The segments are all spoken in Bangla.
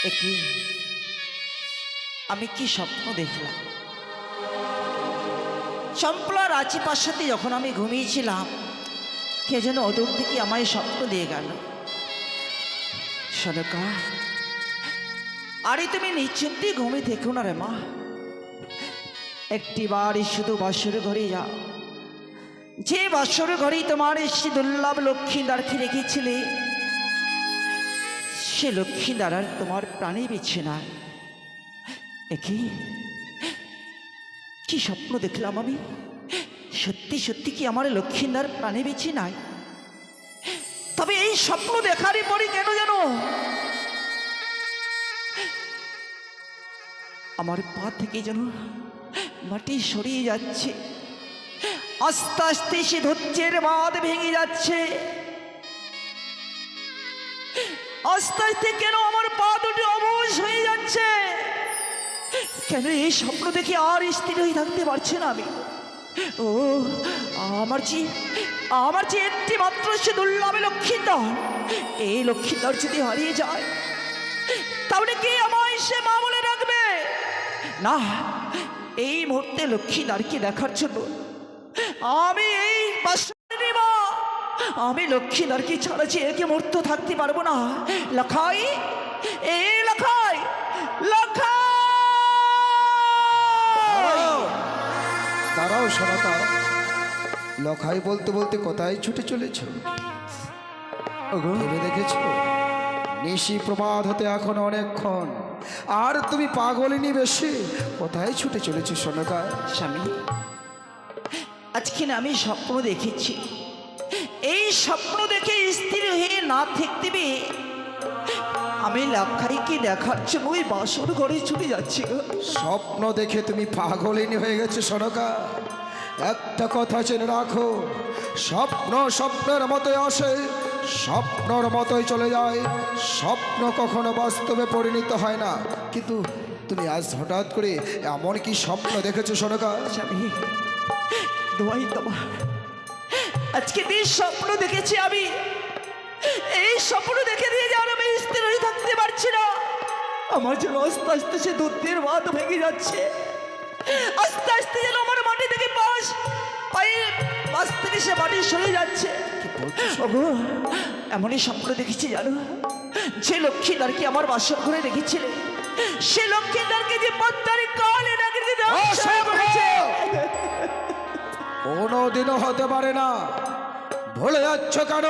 একই আমি কি স্বপ্ন দেখলাম। চম্পলার আচিপাশাতে যখন আমি ঘুমিয়েছিলাম, কে যেন অদূর থেকে আমায় স্বপ্ন দিয়ে গেল। সনকা, আরে তুমি নিশ্চিন্তে ঘুমিয়ে থেকো না রে মা। একটি বাড়ি শুধু বাসর ঘরে যাও, যে বাসর ঘরেই তোমার সে দুর্লভ লক্ষ্মীদারকে রেখেছিলে, সে লক্ষ্মীদার আর তোমার প্রাণে বেছে না। কি স্বপ্ন দেখলাম আমি? সত্যি সত্যি কি আমার লক্ষ্মীদার প্রাণে বেছে নাই? তবে এই স্বপ্ন দেখারই পরে কেন যেন আমার পা থেকে যেন মাটি সরিয়ে যাচ্ছে, আস্তে আস্তে সে ধৈর্যের বাঁধ ভেঙে যাচ্ছে। আস্তে আস্তে কেন আমার পা দুটি অবশ হয়ে যাচ্ছে? কেন এই স্বপ্ন দেখে আর স্থির হয়ে থাকতে পারছে না আমি? ও আমার যে একটি মাত্র সে দুর্লভ লক্ষ্মীধর, এই লক্ষ্মীধর যদি হারিয়ে যায় তাহলে কে আমায় সে মা বলে রাখবে? না, এই মুহূর্তে লক্ষ্মীদারকে দেখার জন্য আমি এই আমি লক্ষ্মীদারকে ছাড়া যে একে মুহূর্ত থাকতে পারবো না। লখাই, এই লখাই, দাঁড়াও সনাতা, লখাই বলতে বলতে কোথায় ছুটে চলেছ? ভেবে দেখেছ নিশি প্রমাদ হতে এখন অনেকক্ষণ, আর তুমি পাগলিনী বেশি কোথায় ছুটে চলেছ সনকা? স্বামী, আজকে না আমি স্বপ্ন দেখেছি, এই স্বপ্ন দেখে স্থির হয়ে না থাকতে আমি লখাইকে দেখার জন্য ওই বাসর ঘরে ছুটে যাচ্ছি গো। স্বপ্ন দেখে তুমি পাগলিনী হয়ে গেছে সনকা? একটা কথা জেনে রাখো, স্বপ্ন স্বপ্নের মতোই আসে, স্বপ্নর মতোই চলে যায়, স্বপ্ন কখনো বাস্তবে পরিণত হয় না। কিন্তু তুমি আজ হঠাৎ করে এমন কি স্বপ্ন দেখেছো সনকা? স্বামী, দোয়াই তোমার, আজকে যে স্বপ্ন দেখেছি আমি, এই স্বপ্ন দেখে দিয়ে যাওয়ার আমি স্থির হয়ে থাকতে পারছি না। আমার যেন আস্তে আস্তে সে দুধের বাঁধ ভেঙে যাচ্ছে, আস্তে আস্তে যেন আমার মাটি থেকে পাশ থেকে সে মাটি সরে যাচ্ছে। এমনই স্বপ্ন দেখেছি জানো, যে লক্ষ্মীদারকে আমার বাসর ঘরে রেখেছিলে, সে লক্ষ্মীদারকে যে পদ্মারে কালে ডাকিয়ে দিয়েছে। কোনোদিনও হতে পারে না। ভুলে যাচ্ছ কেন?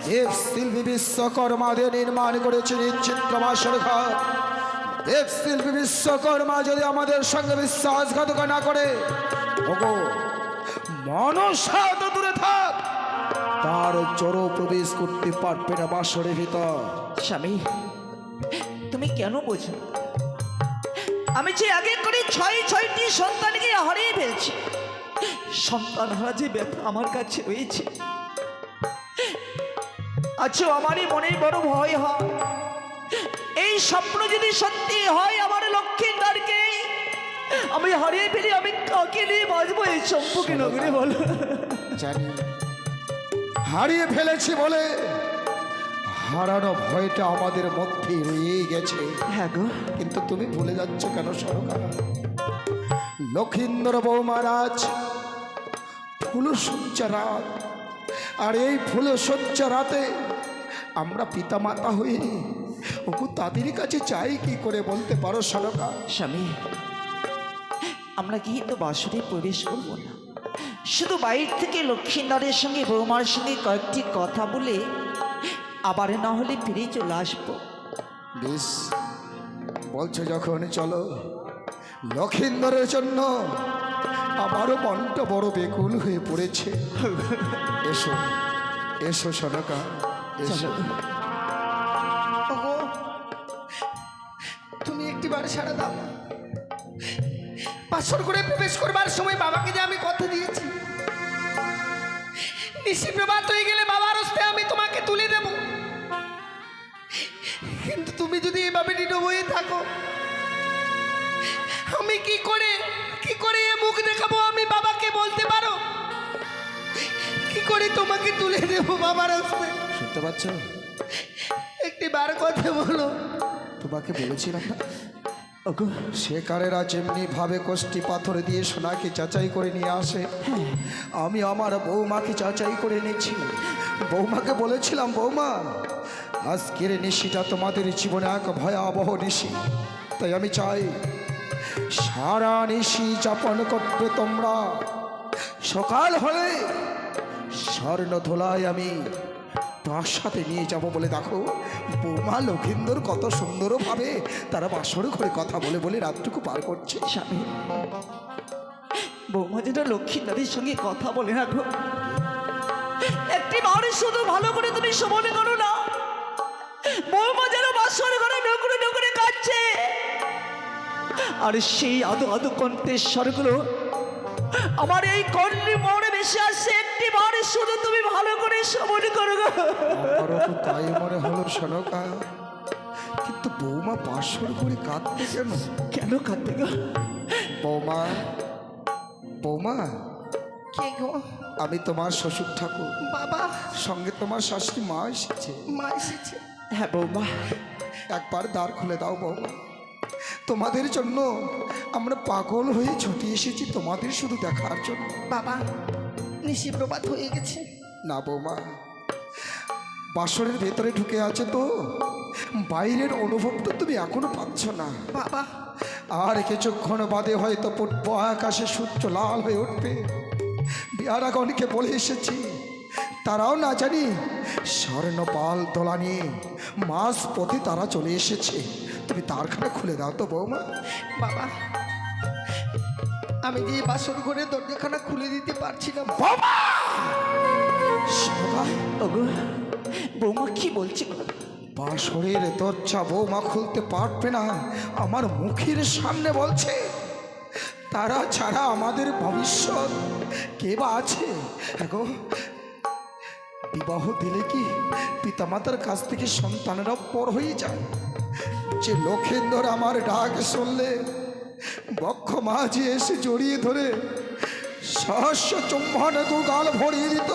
দেবশিল্পী বিশ্বকর্মা দিয়ে নির্মাণ করেছে নিশ্চিত্র বাসর ঘর। দেবশিল্পী বিশ্বকর্মা যদি আমাদের সঙ্গে বিশ্বাসঘাতক না করে, ওগো মনসা তো দূরে থাক, তার চর প্রবেশ করতে পারবে না বাসরের ভিতর। স্বামী, তুমি কেন বোঝো? আমি যে আগে করে ছয়টি সন্তানকে হারিয়ে ফেলছি, সন্তান হারা যে ব্যথা আমার কাছে রয়েছে, আচ্ছা আমারই মনে বড় ভয় হয়, এই স্বপ্ন যদি সত্যি হয় আমার লক্ষ্মীদারকে আমি হারিয়ে ফেলি, আমি কাকে নিয়ে বাঁচবো এই চম্পকে নগরে বলো? জানি হারিয়ে ফেলেছি বলে হারানো ভয়টা আমাদের মধ্যে রয়ে গেছে। হ্যাঁ গো, কিন্তু তুমি ভুলে যাচ্ছ কেন সরকার? লক্ষিন্দর বৌমারাজ ফুলশয্যা রাত, আর এই ফুলশয্যা রাতে আমরা পিতামাতা হয়ে ওকে তাদের কাছে চাই কি করে বলতে পারো সনকা? স্বামী, আমরা গিয়ে তো বাসরে প্রবেশ করবো না, শুধু বাইর থেকে লক্ষ্মীনারের সঙ্গে বৌমার সঙ্গে কয়েকটি কথা বলে আবার না হলে ফিরে চলে আসবো। বেশ, বলছো যখন চলো। লক্ষিন্দরের জন্য আমারও মনটা বড় বেকুল হয়ে পড়েছে। এসো এসো সনকা, এসো। তুমি একটিবার সাড়া দাও। বাসর করে প্রবেশ করবার সময় বাবাকে যে আমি কথা দিয়েছি, নিশি প্রভাত হয়ে গেলে বাবার হস্তে আমি তোমাকে তুলে দেব, কিন্তু তুমি যদি এভাবে নীরব হয়ে থাকো, আমি কি করে এ মুখ দেখাবো? আমি বাবাকে বলতে পারো কি করে তোমাকে তুলে দেব বাবার হস্তে? শুনতে পাচ্ছ? একটি বার কথা বলো। তোমাকে বলেছিলাম না, ওগো শেখারেরা যেমনি ভাবে কষ্টি পাথর দিয়ে সোনাকে যাচাই করে নিয়ে আসে, আমি আমার বৌমাকে যাচাই করে এনেছি। বৌমাকে বলেছিলাম, বৌমা আজকের নিশিটা তোমাদের জীবনে এক ভয়াবহ নিশি, তাই আমি চাই সারা নিশি যাপন করবে তোমরা। সকাল হলে স্বর্ণ ধোলায় আমি প্রাসাদে নিয়ে যাব বলে দেখো বৌমা লক্ষিন্দর কত সুন্দরভাবে তারা বাসর ঘরে কথা বলে বলে রাতটুকু পার করছে। স্বামী, বৌমা যেন লক্ষ্মীনাথের সঙ্গে কথা বলে রাখো। একটি মানুষ শুধু ভালো করে তুমি সময় করো না, বৌমা যেন বাসর ঘরে নকুরে নকুরে কাঁদছে, আর সেই আদো আদো কণ্ঠের স্বরগুলো আমার এই কর্ণে মনে বেশি আসছে। একটি মানুষ শুধু তুমি ভালো করে সময় করো গো। আমারও তো তাই মনে হলো সনকা, কিন্তু বৌমা বাসর ঘরে কাঁদতে কেন? কেন কাঁদতে গো? বৌমা, বৌমা কে গো? আমি তোমার শ্বশুর ঠাকুর, বাবা, সঙ্গে তোমার শাশুড়ি মা এসেছে। মা এসেছে। হ্যাঁ বৌমা, একবার দ্বার খুলে দাও বৌমা, তোমাদের জন্য আমরা পাগল হয়ে ছুটে এসেছি তোমাদের শুধু দেখার জন্য। বাবা, নিশি প্রভাত হয়ে গেছে। না বৌমা, বাসরের ভেতরে ঢুকে আছে তো, বাইরের অনুভবটা তুমি এখনো পাচ্ছ না। বাবা, আর কিছুক্ষণ বাদে হয়তো পূর্ব আকাশে সূর্য লাল হয়ে উঠবে। বিহারাগণকে বলে এসেছি, তারাও না জানি স্বর্ণপাল তোলা নিয়ে মাস পথে তারা চলে এসেছে। তুমি তারখানা খুলে দাও তো বৌমা। বাবা, আমি যে বাসর ঘরে দরজাখানা খুলে দিতে পারছি না। বাবা শোভা, ওগো বৌমা কি বলছে গো? বাসরের দরজা বৌমা খুলতে পারবে না, আমার মুখের সামনে বলছে। তারা ছাড়া আমাদের ভবিষ্যৎ কে বা আছে? গো, বিবাহ দিলে কি পিতামাতার কাছ থেকে সন্তানেরা পর হয়ে যায়? যে লক্ষেন্দর আমার ডাক শুনলে বক্ষ মাঝে এসে জড়িয়ে ধরে সহস্র চুম্বনে দু গাল ভরিয়ে দিত,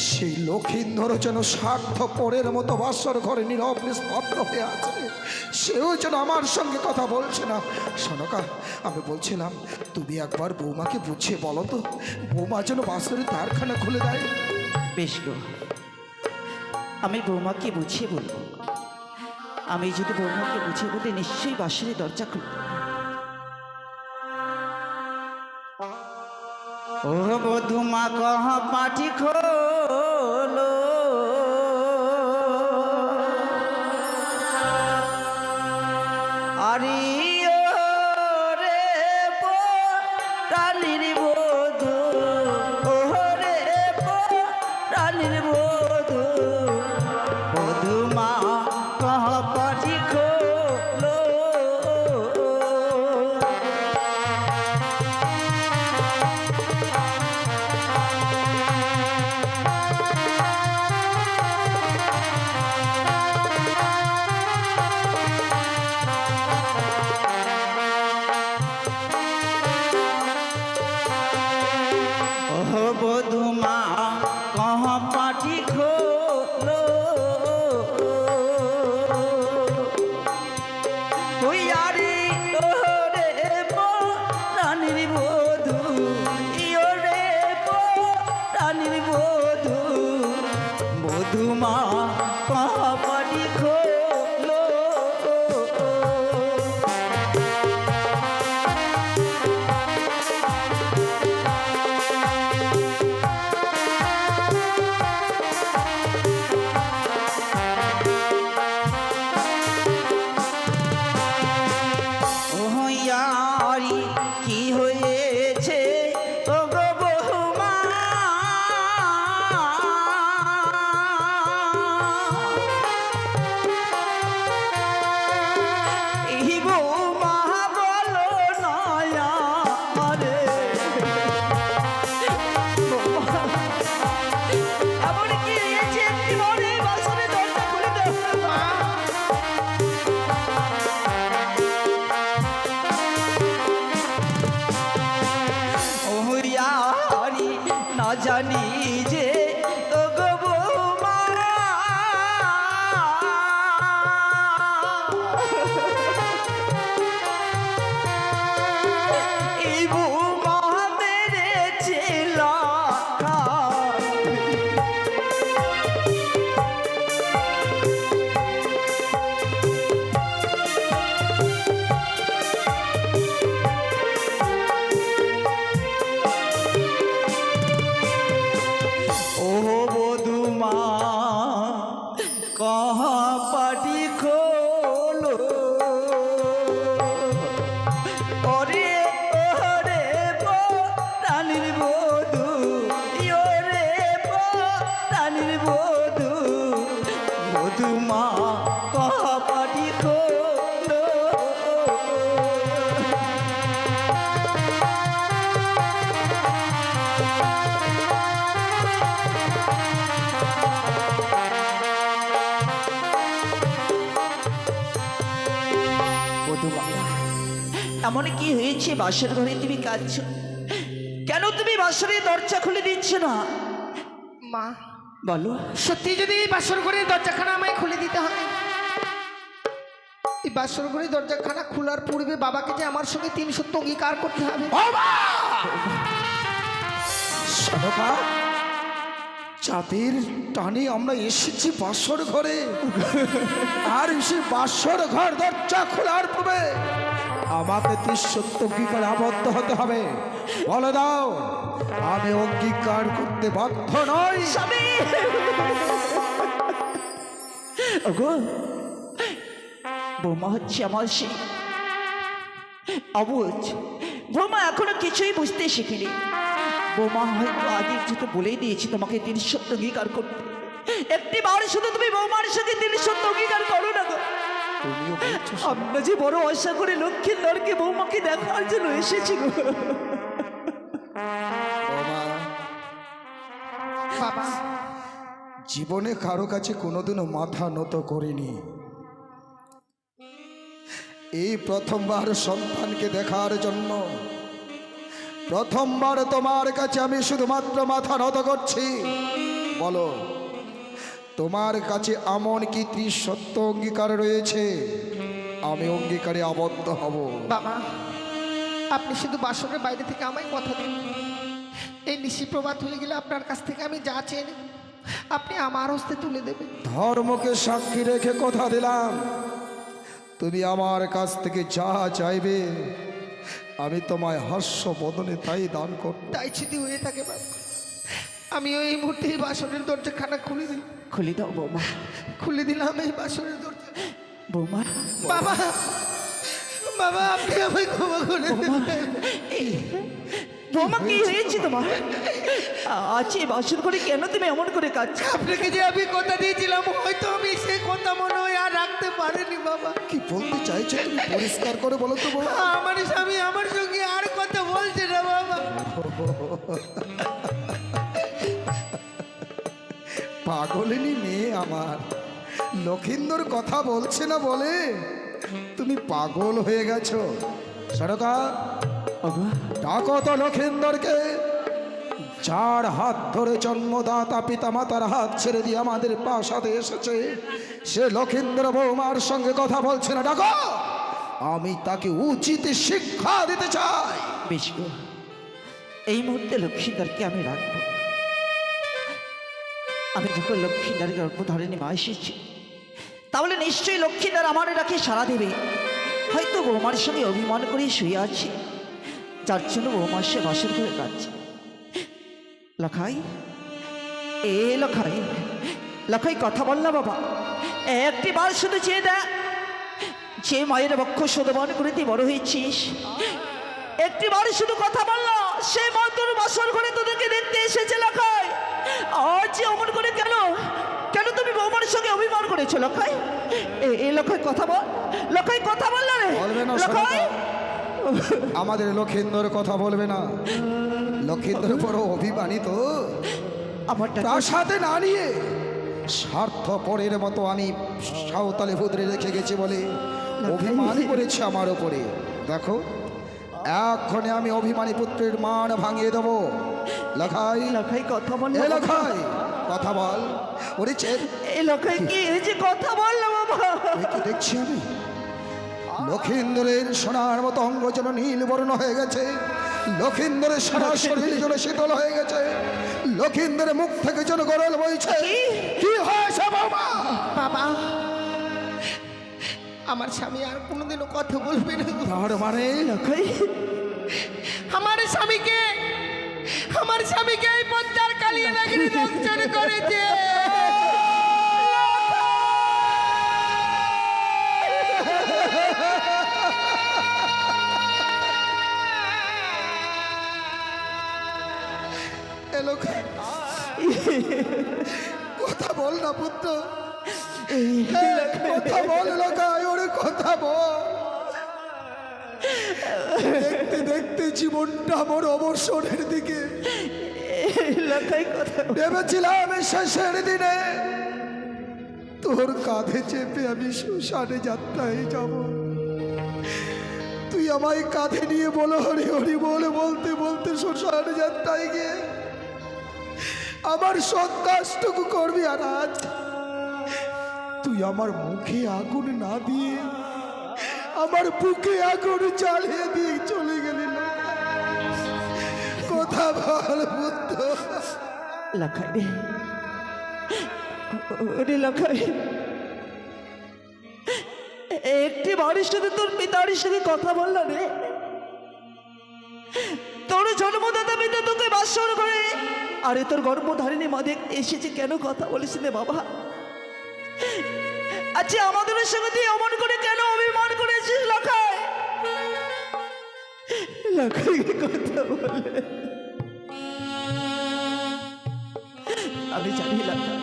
সেই লক্ষিন্দর যেন স্বার্থপরের মতো বাসর ঘরে নীরব নিস্তব্ধ হয়ে আছে। সেও যেন আমার সঙ্গে কথা বলছে না। সনকা, আমি বলছিলাম তুমি একবার বৌমাকে বুঝিয়ে বলো তো, বৌমা যেন বাসরের দ্বারখানা খুলে দেয়। বেশ গো, আমি বৌমাকে বুঝিয়ে বলবো। আমি যদি বৌমাকে বুঝিয়ে বলি নিশ্চয়ই বাসরের দরজা খুলব। ও বধুমা কহ পাটি খোলো, আরে ও রে রানীর বধূ, ও রে রানীর বধূ, বধুমা কহ পাটি খোলো। বধুমা কহ পাটি খোলো, ওই আরে ওরে রানীর বধূ, ইরে রানীর বধূ, বধুমা কহ পাটি খোলো। ওয়ারি কি হয়েছে ও গো বৌমা, এমন কি হয়েছে বাসর ঘরে তুমি কাঁদছ? কেন তুমি বাসরের দরজা খুলে দিচ্ছ না? মা, বলো। সত্যি যদি এই বাসর ঘরের দরজাখানা আমায় খুলে দিতে হয়, এই বাসর ঘরের দরজাখানা খোলার পূর্বে বাবাকে যে আমার সঙ্গে 3 সত্য অঙ্গীকার করতে হবে। সনকা, চাঁদের টানে আমরা এসেছি বাসর ঘরে, আর সে বাসর ঘর দরজা খোলার পূর্বে আমাকে 3 সত্য অঙ্গীকার আবদ্ধ হতে হবে। বলে দাও, আমি অঙ্গীকার করতে বাধ্য নই। স্বামী! ওগো, বৌমা হচ্ছে আমার সেই অবুঝ। বৌমা এখনো কিছুই বুঝতে শিখিনি। বৌমা হয়তো আগে যেহেতু বলেই দিয়েছি তোমাকে 3 সত্য অঙ্গীকার করতে। একটি বার শুধু তুমি বৌমার সঙ্গে 3 সত্য অঙ্গীকার করো না গো। তুমিও বলছো আমরা যে বড় আশা করে লক্ষ্মীর নরকে বৌমাকে দেখার জন্য এসেছি গো। বাবা, বাবা, জীবনে কারো কাছে কোনোদিনও মাথা নত করিনি। এই প্রথমবার সন্তানকে দেখার জন্য প্রথমবার তোমার কাছে আমি শুধুমাত্র মাথা নত করছি। বলো, তোমার কাছে এমন কি 3 সত্য অঙ্গীকার রয়েছে? আমি অঙ্গীকারে আবদ্ধ হব। বাবা, আপনি শুধু বাসরের বাইরে থেকে আমায় কথা দিন। এই নিশি প্রভাত হয়ে গেলে আপনার কাছ থেকে আমি যা চেয়ে নেব আপনি আমার হস্তে তুলে দেবেন। ধর্মকে সাক্ষী রেখে কথা দিলাম, তুমি আমার কাছ থেকে যা চাইবে আমি তোমায় হাস্য বদনে তাই দান করব। তাই যদি হয়ে থাকে বাবা, আমি ওই মুহূর্তে এই বাসরের দরজাখানা খুলে দিই। খুলে দাও বৌমা। খুলে দিলাম এই বাসরের দরজা। বৌমা, বাবা, বাবা, আপনি আমায় ক্ষমা করে দেবেন। বৌমা কি হয়েছে তোমার? আছে বাসর করে কেন তুমি এমন করে কাঁদছো? আপনাকে যে আমি কথা দিয়েছিলাম, হয়তো আমি সেই কথা মনে হয় আর রাখতে পারিনি বাবা। কি বলতে চাইছো তুমি পরিষ্কার করে বলো তো বউ। আমার স্বামী আমার সঙ্গে আর কথা বলছে না বাবা। পাগলিনী মেয়ে আমার, লক্ষিন্দর কথা বলছে না বলে তুমি পাগল হয়ে গেছো। সরকা, ডাকো তো লক্ষিন্দরকে, যার হাত ধরে জন্মদাতা পিতা মাতার হাত ছেড়ে দিয়ে আমাদের প্রাসাদে এসেছে। সে লক্ষিন্দর বৌমার সঙ্গে কথা বলছে না, ডাকো। আমি তাকে উচিত শিক্ষা দিতে চাই। বেশ গো, এই মুহূর্তে লক্ষ্মীদারকে আমি রাখবো। আমি যখন লক্ষ্মীদার গর্ভধারিণী মা এসেছি, তাহলে নিশ্চয়ই লক্ষ্মীদার আমার রাখে সাড়া দেবে। হয়তো বৌমার সঙ্গে অভিমান করে শুয়ে আছে, যার জন্য বৌমার সে বাসর করে কাঁদছে। লখাই, এ লখাই, লখাই কথা বল না বাবা। একটি বার শুধু চেয়ে দেখ, যে মায়ের বক্ষ শোধবান করে তুই বড় হয়েছিস। একটি বার শুধু কথা বল না, সে মা তোর বাসর ঘরে তোদেরকে দেখতে এসেছে। লখাই, আজ অমন করে কেন? কেন তুমি বৌমার সঙ্গে অভিমান করেছো লখাই? এ লখাই কথা বল, লখাই কথা বল না রে। বলবে না লখাই, আমাদের লক্ষিন্দর কথা বলবে না। লক্ষিন্দর বড় অভিমানিত, আমার প্রাসাদে না নিয়ে স্বার্থপরের মতো আমি সাঁওতালে ভুদরে রেখে গেছি বলে অভিমান করেছে আমার ওপরে। দেখো, এক্ষণে আমি অভিমানী পুত্রের মান ভাঙিয়ে দেবো। লখাই, লখাই কথা বল। এ লখাই কথা বল। ওরে চেত, এ লখাই কি এই যে কথা বল না বাবা। কি দেখছি আমি? লক্ষিন্দরের সোনার মতো অঙ্গ যেন নীল বর্ণ হয়ে গেছে, লক্ষিন্দরের সারা শরীর যেন শীতল হয়ে গেছে, লক্ষিন্দরের মুখ থেকে যেন গরল বইছে। কি হয়েছে বাবা? বাবা, আমার স্বামী আর কোনোদিনও কথা বলবে না। তার মানে লখাই, আমার স্বামীকে এই পদ্মার কালিয়ে লাগিয়ে রক্ষণ করেছে। কথা বল না পুত্র, কথা বল লখাই, ওরে কথা বল। দেখতে দেখতে জীবনটা আমার অবসরের দিকে। লখাই কথা ভেবেছিলাম শেষের দিনে তোর কাঁধে চেপে আমি শ্মশানে যাত্রায় যাব, তুই আমায় কাঁধে নিয়ে বলো হরি হরি বলে বলতে বলতে শ্মশান যাত্রায় গিয়ে আমার সৎকাজটুকু করবি। আর আজ তুই আমার মুখে আগুন না দিয়ে আমার বুকে আগুন জ্বালিয়ে দিয়ে চলে গেলি। কথা বল বুদ্ধ। লাখাই রে, ওরে লাখাই, একটি বাড়ির সাথে তোর পিতার সাথে কথা বলল রে। তোর জন্মদাতা পিতা তোকে বাসর করে, আরে তোর গর্ভধারিণী মা দেখ এসেছে, কেন কথা বলিস রে বাবা? আচ্ছা আমাদের সঙ্গে তুই অমন করে কেন অভিমান করেছিস লাখাই? লাখাই কথা বলে আমি জানি লাখাই,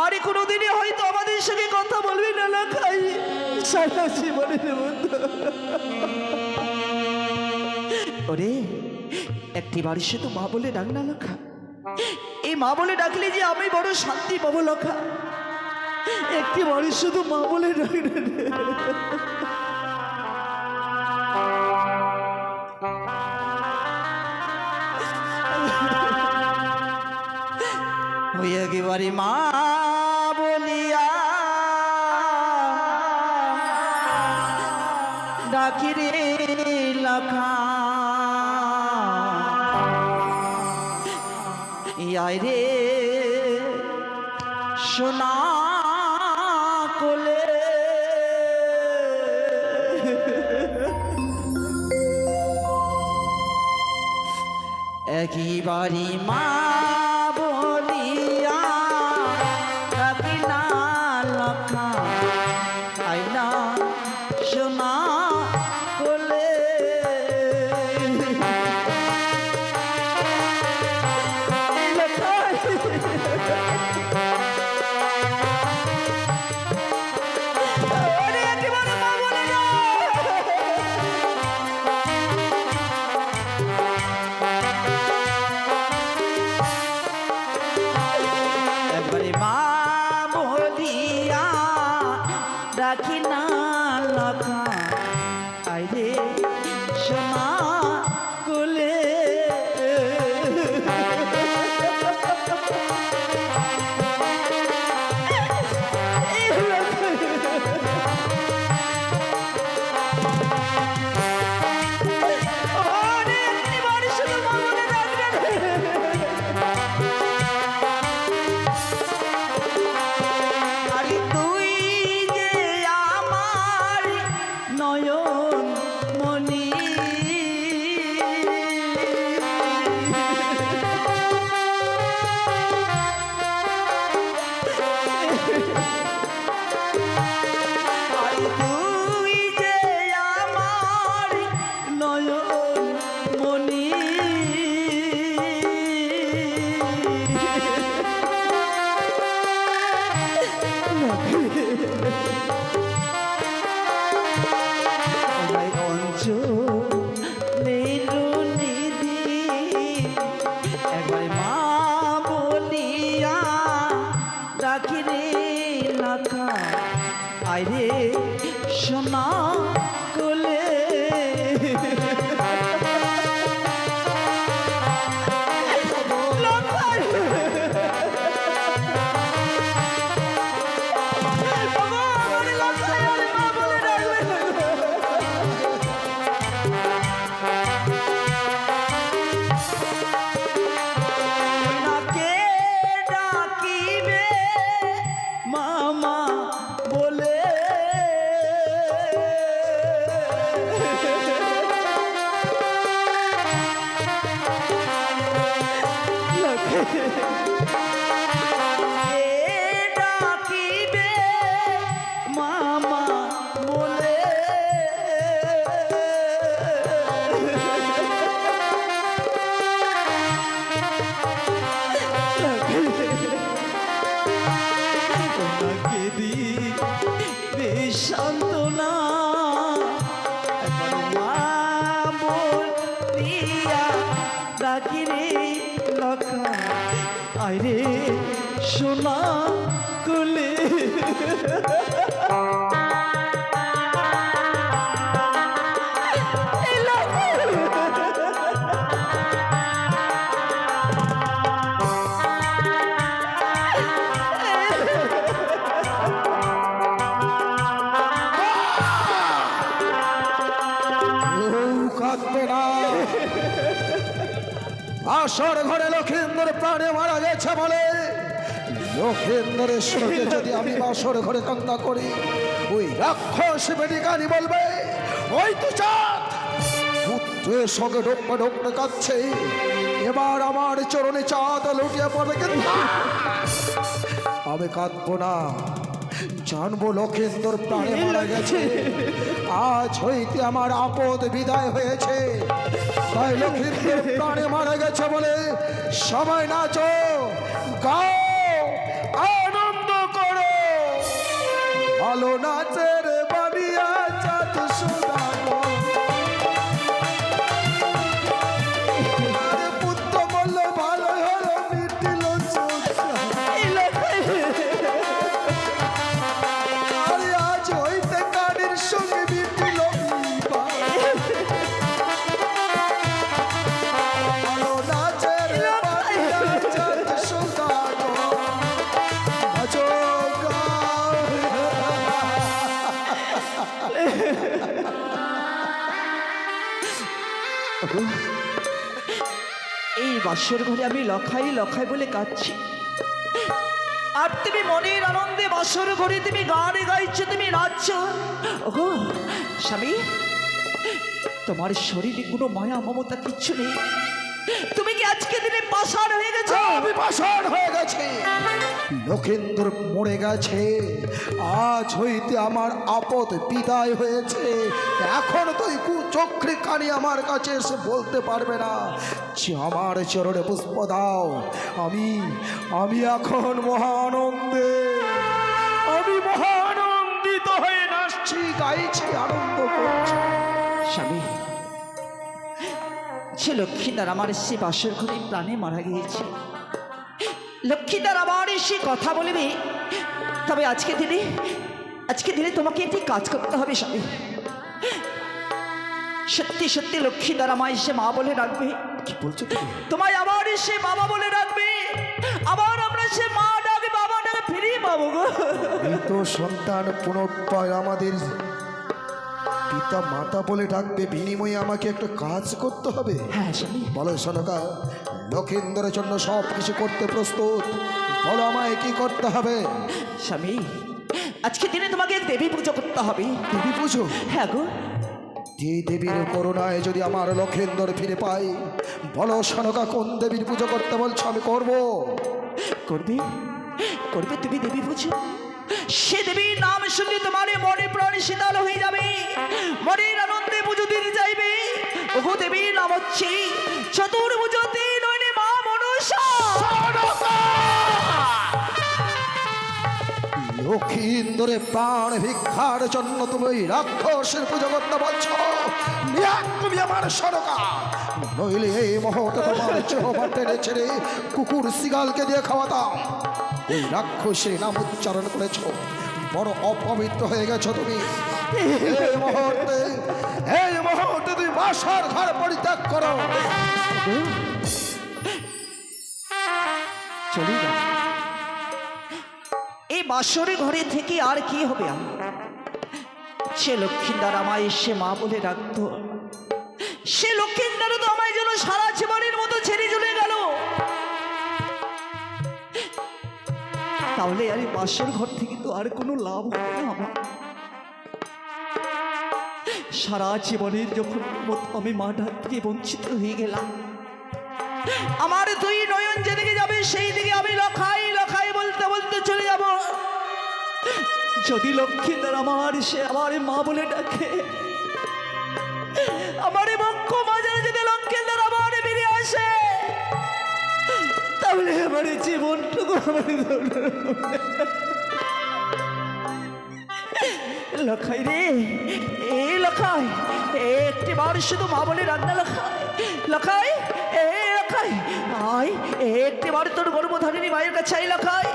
আরে কোনোদিনই হয়তো আমাদের সঙ্গে কথা বলবি না লাখাই, সারা জীবনের বন্ধু। ওরে একটি বাড়ির সাথে মা বলে ডাক না লাখা, এই মা বলে ডাকলে যে আমি বড় শান্তি পাবো লাখা। একটি বাড়ির শুধু মা বলে ডাক না। ওই একেবারে মা বলিয়া ডাকি রে লাখা, আয় রে সোনা কোলে। একেবারে মা বলিয়া ডাকি না লাখা, আয় না সোনা কোলে। রাখি না লাখা, আইরে সোনা কোলে। আইরে সোনা কোলে। ডাকিবে মামা বলে, ওনাকে দিবে সান্ত্বনা, মা বলিয়া ডাকি রে লাখা, আইরে সোনা কোলে। বাসর ঘরে লক্ষিন্দর প্রাণে মারা গেছে বলে লক্ষিন্দরের সঙ্গে যদি আমি বাসর ঘরে কান্না করি, ওই রাক্ষস বেদিকানি বলবে ওই তো চাঁদ পুত্রের সঙ্গে ঢোকতে ঢোকতে কাচ্ছে, এবার আমার চরণে চাঁদ লুটিয়ে পড়বে। কিন্তু আমি কাঁদবো না, জানবো লক্ষিন্দর প্রাণে মারা গেছে, আজ হইতে আমার আপদ বিদায় হয়েছে। তাই লক্ষিন্দর প্রাণে মারা গেছে বলে সবাই নাচো, গাও, আনন্দ করো, ভালো নাচের বানিয়া চাঁদ শোনানো। আরে পুত্র বললো ভালো হলো, মিটিল আরে আজ হইতে কানের সঙ্গে মিটিল ভালো নাচের বানিয়া চাঁদ শোনানো। নাচো, গাও। এই বাসর ঘরে আমি লখাই লখাই বলে কাঁদছি, আর তুমি মনের আনন্দে বাসর ঘরে তুমি গানে গাইছো, তুমি নাচছো। ওগো স্বামী, তোমার শরীরে কোনো মায়া মমতা কিচ্ছু নেই, তুমি কি আজকে দিনে পাষাণ হয়ে গেছো? আমি পাষাণ হয়ে গেছি, লক্ষিন্দর মরে গেছে, আজ হইতে আমার আপদ বিদায় হয়েছে। এখন তুই কুচক্রি কানি আমার কাছে এসে বলতে পারবে না যে আমার চরণে পুষ্প দাও। আমি এখন মহানন্দে, আমি মহানন্দিত হয়ে নাচছি, গাইছি, আনন্দ করছি। স্বামী, সে লক্ষ্মীদার আমার সে বাসর ঘরে প্রাণে মারা গিয়েছে, লক্ষ্মীদার আমার সে কথা বলবে, তবে আজকে দিনে তোমাকে একটি কাজ করতে হবে স্বামী। সত্যি সত্যি লক্ষ্মীদার আমায় সে মা বলে ডাকবে। কি বলছো তুমি? তোমায় আবার সে বাবা বলে ডাকবে, আবার আমরা সে মা ডাকে বাবা ডাকে ফিরিয়ে পাবো গো। মৃত সন্তান পুনর্বার আমাদের পিতা মাতা বলে ডাকবে, বিনিময়ে আমাকে একটা কাজ করতে হবে। হ্যাঁ স্বামী, বলো সনকা, লক্ষিন্দরের জন্য সব কিছু করতে প্রস্তুত, বলো আমায় কি করতে হবে? স্বামী, আজকে দিনে তোমাকে দেবী পুজো করতে হবে। দেবী পুজো? হ্যাঁ গো। যে দেবীর করুণায় যদি আমার লক্ষিন্দর ফিরে পাই, বলো সনকা কোন দেবীর পুজো করতে বলছো? আমি করব। করবে তুমি দেবী পুজো? সে দেবীর নাম শুনলে তোমার মনে প্রাণে শীতল হয়ে যাবে, মনের আনন্দে পুজো দিতে চাইবে। ওগো দেবীর নাম হচ্ছে চতুর্ভুজতে নয়নে মা মনসা। লক্ষিন্দরে প্রাণ ভিক্ষার জন্য তুমি ওই রাক্ষসের পুজো করতে বলছো? তুমি আমার সনকা, নইলে এই মুহূর্তে তোমার চেহরা টেনে ছেড়ে কুকুর শিগালকে দিয়ে খাওয়াতাম। এই রাক্ষসের নাম উচ্চারণ করেছ, বড় অপবিত্র হয়ে গেছো তুমি। এই মুহূর্তে তুমি বাসার ঘর পরিত্যাগ করো। চলে যাও। এই বাসরে ঘরে থেকে আর কি হবে? আমি সে লক্ষ্মীদার আমায় সে মা বলে ডাকতো, সে লক্ষ্মীদার তো আমায় যেন সারা জীবনের মতো ছেড়ে চলে গেল। তাহলে আর এই বাসর ঘর থেকে তো আর কোনো লাভ হবে না আমার। সারা জীবনের যখন আমি মা ডাক থেকে বঞ্চিত হয়ে গেলাম, আমার দুই নয়ন যেদিকে যাবে সেই দিকে আমি লখাই লখাই বলতে বলতে চলে যাব। যদি লক্ষ্মীদার আমার সে আমার মা বলে ডাকে, আমার বক্ষ মাঝে যদি লক্ষ্মীদার আমার বেরিয়ে আসে, তাহলে আমার জীবনটুকু লখাই রে, এই লখাই, একটি বার শুধু মা বলে রান্না লখাই, লখাই, এ লখাই, আয় একটি বার তোর গর্ভধারিণী মায়ের কাছে আই লখাই।